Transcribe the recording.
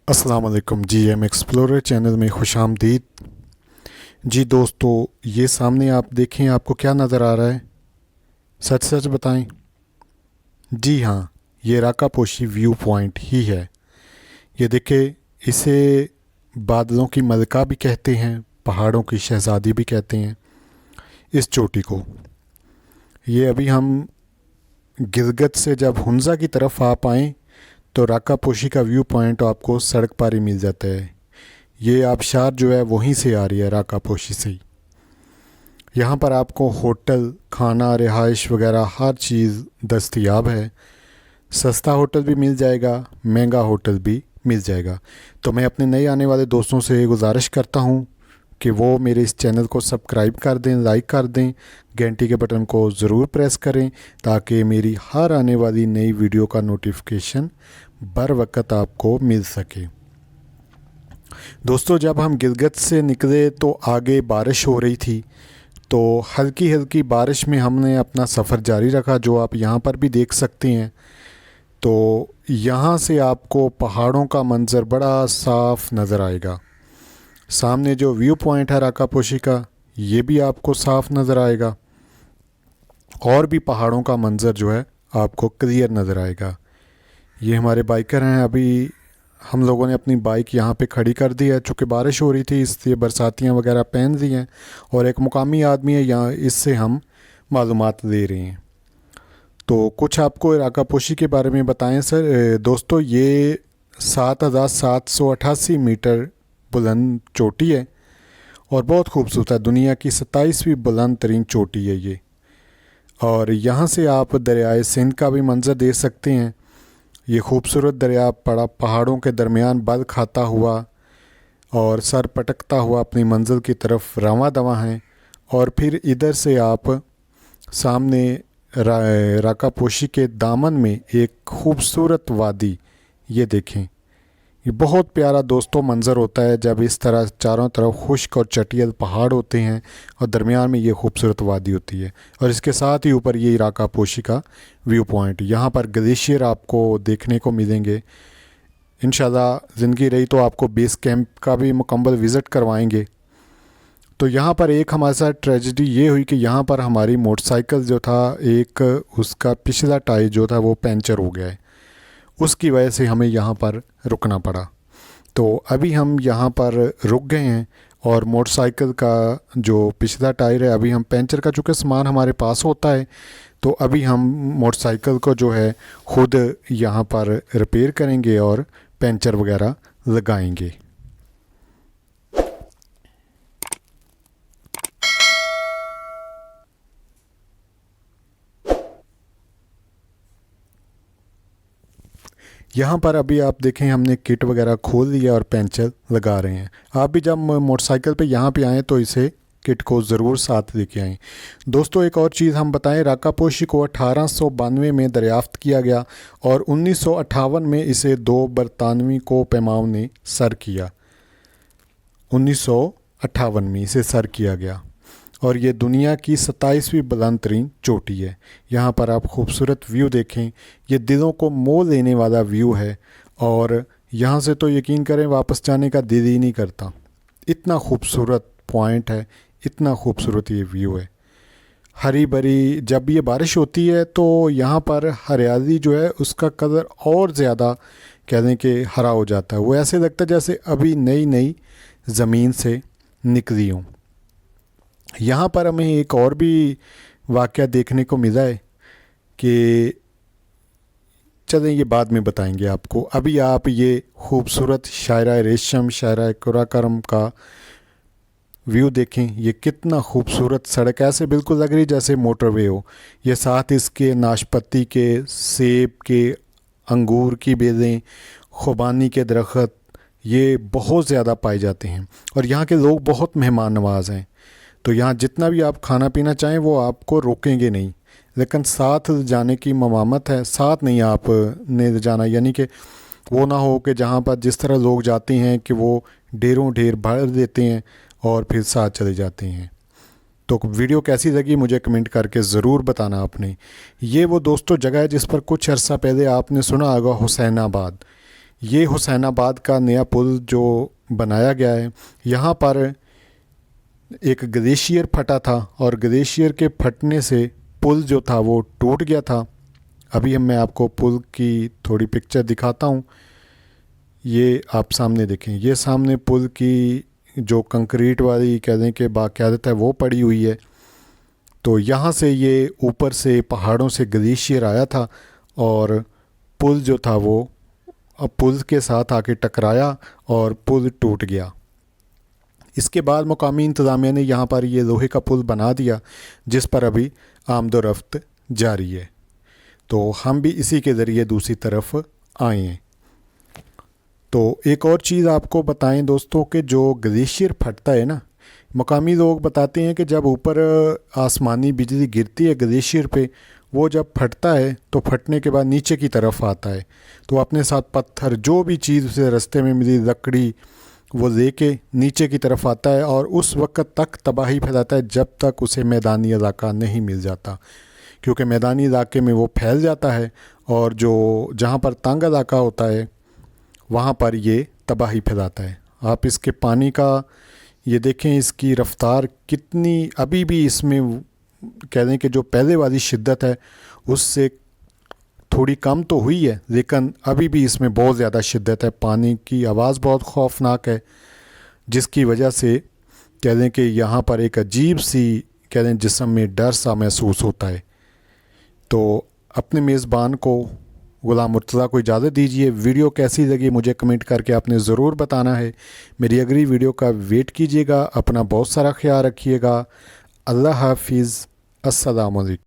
अस्सलाम वालेकुम जी। M explorer channel में खुश आमदीद। जी दोस्तों, ये सामने आप देखें, आपको क्या नज़र आ रहा है? सच सच बताएं। जी हाँ, ये राकापोशी व्यू पॉइंट ही है। ये देखे, इसे बादलों की मलका भी कहते हैं, पहाड़ों की शहज़ादी भी कहते हैं इस चोटी को। ये अभी हम गिलगित से जब हुंज़ा की तरफ आ पाएँ तो राकापोशी का व्यू पॉइंट आपको सड़क पर ही मिल जाता है। ये आबशार जो है वहीं से आ रही है, राकापोशी से ही। यहाँ पर आपको होटल, खाना, रिहाइश वगैरह हर चीज़ दस्तयाब है। सस्ता होटल भी मिल जाएगा, महंगा होटल भी मिल जाएगा। तो मैं अपने नए आने वाले दोस्तों से गुजारिश करता हूँ कि वो मेरे इस चैनल को सब्सक्राइब कर दें, लाइक कर दें, घंटी के बटन को ज़रूर प्रेस करें ताकि मेरी हर आने वाली नई वीडियो का नोटिफिकेशन बर वक्त आपको मिल सके। दोस्तों, जब हम गिलगित से निकले तो आगे बारिश हो रही थी, तो हल्की हल्की बारिश में हमने अपना सफ़र जारी रखा, जो आप यहाँ पर भी देख सकते हैं। तो यहाँ से आपको पहाड़ों का मंज़र बड़ा साफ़ नज़र आएगा। सामने जो व्यू पॉइंट है राकापोशी का, ये भी आपको साफ़ नज़र आएगा और भी पहाड़ों का मंज़र जो है आपको क्लियर नज़र आएगा। ये हमारे बाइकर हैं। अभी हम लोगों ने अपनी बाइक यहाँ पे खड़ी कर दी है, चूँकि बारिश हो रही थी इसलिए बरसातियाँ वगैरह पहन दी हैं, और एक मुकामी आदमी है यहाँ, इससे हम मालूमात ले रहे हैं। तो कुछ आपको राकापोशी के बारे में बताएं सर। दोस्तों, ये 7,788 मीटर बुलंद चोटी है और बहुत खूबसूरत है। दुनिया की 27वीं बुलंद तरीन चोटी है ये। और यहाँ से आप दरियाए सिंध का भी मंज़र देख सकते हैं। ये खूबसूरत दरिया पहाड़ों के दरमियान बल खाता हुआ और सर पटकता हुआ अपनी मंजिल की तरफ रवां दवा है। और फिर इधर से आप सामने राकापोशी के दामन में एक खूबसूरत वादी ये देखें। ये बहुत प्यारा दोस्तों मंज़र होता है जब इस तरह चारों तरफ खुश्क और चटियल पहाड़ होते हैं और दरमियान में ये खूबसूरत वादी होती है, और इसके साथ ही ऊपर ये राकापोशी का व्यू पॉइंट। यहाँ पर ग्लेशियर आपको देखने को मिलेंगे। इंशाल्लाह ज़िंदगी रही तो आपको बेस कैंप का भी मुकम्मल विज़िट करवाएंगे। तो यहाँ पर एक हमारे साथ ट्रेजेडी ये हुई कि यहाँ पर हमारी मोटरसाइकिल जो था, एक उसका पिछला टायर जो था वो पंचर हो गया है। उसकी वजह से हमें यहाँ पर रुकना पड़ा। तो अभी हम यहाँ पर रुक गए हैं और मोटरसाइकिल का जो पिछला टायर है, अभी हम पंचर का चूँकि सामान हमारे पास होता है, तो अभी हम मोटरसाइकिल को जो है ख़ुद यहाँ पर रिपेयर करेंगे और पंचर वगैरह लगाएंगे। यहाँ पर अभी आप देखें, हमने किट वगैरह खोल लिया और पंचर लगा रहे हैं। आप भी जब मोटरसाइकिल पे यहाँ पे आएँ तो इसे किट को ज़रूर साथ लेके आएँ। दोस्तों, एक और चीज़ हम बताएं, राकापोशी को 1892 में दरियाफ्त किया गया और 1958 में इसे 2 बरतानवी को पैमाओं ने सर किया। 1958 में इसे सर किया गया और ये दुनिया की 27वीं बुलंद तरीन चोटी है। यहाँ पर आप खूबसूरत व्यू देखें, ये दिलों को मोह लेने वाला व्यू है और यहाँ से तो यकीन करें वापस जाने का दिल ही नहीं करता। इतना खूबसूरत पॉइंट है, इतना खूबसूरत ये व्यू है। हरी भरी, जब ये बारिश होती है तो यहाँ पर हरियाली जो है उसका कलर और ज़्यादा कह दें कि हरा हो जाता है। वो ऐसे लगता है जैसे अभी नई नई ज़मीन से निकली हूँ। यहाँ पर हमें एक और भी वाक़या देखने को मिला है कि चलें ये बाद में बताएंगे आपको। अभी आप ये खूबसूरत शायरा रेशम, शायरा कुराकरम का व्यू देखें। ये कितना खूबसूरत सड़क, ऐसे बिल्कुल लग रही जैसे मोटरवे हो। ये साथ इसके नाशपत्ती के, सेब के, अंगूर की बेलें, खुबानी के दरख्त ये बहुत ज़्यादा पाए जाते हैं और यहाँ के लोग बहुत मेहमान नवाज हैं। तो यहाँ जितना भी आप खाना पीना चाहें वो आपको रोकेंगे नहीं, लेकिन साथ जाने की ममामत है। साथ नहीं आप ने जाना, यानी कि वो ना हो कि जहाँ पर जिस तरह लोग जाते हैं कि वो ढेरों ढेर भर देते हैं और फिर साथ चले जाते हैं। तो वीडियो कैसी लगी मुझे कमेंट करके ज़रूर बताना आपने। ये वो दोस्तों जगह है जिस पर कुछ अर्सा पहले आपने सुना होगा, हुसैनाबाद। ये हुसैनाबाद का नया पुल जो बनाया गया है, यहाँ पर एक ग्लेशियर फटा था और ग्लेशियर के फटने से पुल जो था वो टूट गया था। अभी मैं आपको पुल की थोड़ी पिक्चर दिखाता हूँ। ये आप सामने देखें, ये सामने पुल की जो कंक्रीट वाली कह दें कि बाक़यादत है वो पड़ी हुई है। तो यहाँ से ये ऊपर से पहाड़ों से ग्लेशियर आया था और पुल जो था वो पुल के साथ आके टकराया और पुल टूट गया। इसके बाद मुकामी इंतज़ामिया ने यहाँ पर ये लोहे का पुल बना दिया जिस पर अभी आमदोरफ्त जारी है। तो हम भी इसी के ज़रिए दूसरी तरफ आए हैं। तो एक और चीज़ आपको बताएं दोस्तों कि जो ग्लेशियर फटता है ना, मकामी लोग बताते हैं कि जब ऊपर आसमानी बिजली गिरती है ग्लेशियर पे, वो जब फटता है तो फटने के बाद नीचे की तरफ आता है, तो अपने साथ पत्थर जो भी चीज़ उसे रास्ते में मिली, लकड़ी, वो लेके नीचे की तरफ आता है और उस वक्त तक तबाही फैलाता है जब तक उसे मैदानी इलाका नहीं मिल जाता, क्योंकि मैदानी इलाके में वो फैल जाता है और जो जहाँ पर तंग इलाका होता है वहाँ पर ये तबाही फैलाता है। आप इसके पानी का ये देखें, इसकी रफ़्तार कितनी, अभी भी इसमें कह दें कि जो पहले वाली शिद्दत है उससे थोड़ी कम तो हुई है, लेकिन अभी भी इसमें बहुत ज़्यादा शिद्दत है। पानी की आवाज़ बहुत खौफनाक है, जिसकी वजह से कह दें कि यहाँ पर एक अजीब सी कह दें जिस्म में डर सा महसूस होता है। तो अपने मेज़बान को, गुलाम मुर्तज़ा को इजाज़त दीजिए। वीडियो कैसी लगी मुझे कमेंट करके आपने ज़रूर बताना है। मेरी अगली वीडियो का वेट कीजिएगा। अपना बहुत सारा ख्याल रखिएगा। अल्लाह हाफिज़। अस्सलाम वालेकुम।